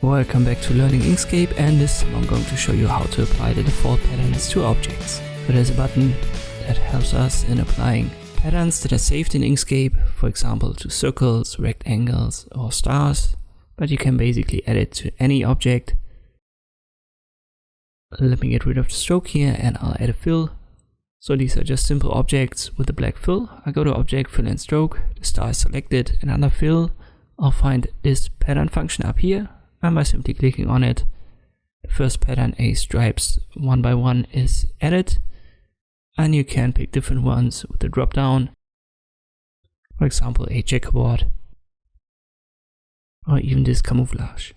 Welcome back to Learning Inkscape, and this time I'm going to show you how to apply the default patterns to objects. So there's a button that helps us in applying patterns that are saved in Inkscape, for example to circles, rectangles or stars, but you can basically add it to any object. Let me get rid of the stroke here and I'll add a fill. So these are just simple objects with a black fill. I go to Object, Fill and Stroke, the star is selected, and under Fill I'll find this pattern function up here, and by simply clicking on it, the first pattern, a stripes 1 by 1, is added, and you can pick different ones with the drop down, for example a checkerboard or even this camouflage.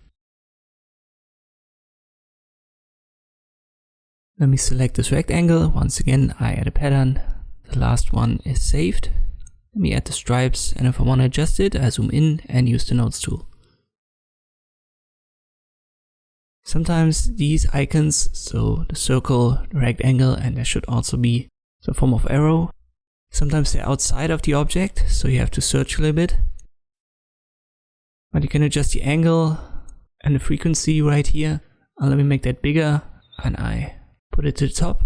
Let me select this rectangle. Once again I add a pattern, the last one is saved. Let me add the stripes, and if I want to adjust it I zoom in and use the nodes tool. Sometimes these icons, so the circle, the rectangle, and there should also be some form of arrow, sometimes they're outside of the object, so you have to search a little bit. But you can adjust the angle and the frequency right here. And let me make that bigger, and I put it to the top.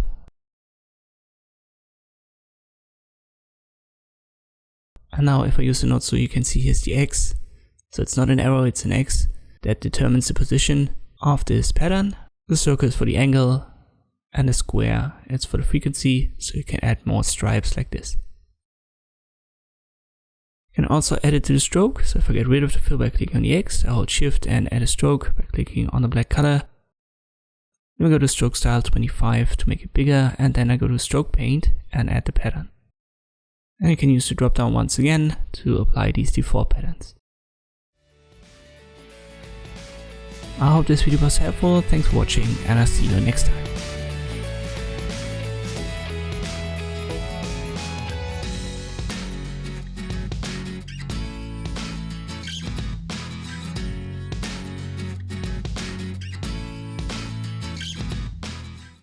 And now if I use the node tool, you can see here's the X. So it's not an arrow, it's an X that determines the position of this pattern. The circle is for the angle, and the square is for the frequency, so you can add more stripes like this. You can also add it to the stroke, so if I get rid of the fill by clicking on the X, I hold Shift and add a stroke by clicking on the black color. Then I go to Stroke Style 25 to make it bigger, and then I go to Stroke Paint and add the pattern. And you can use the drop down once again to apply these default patterns. I hope this video was helpful, thanks for watching, and I'll see you next time.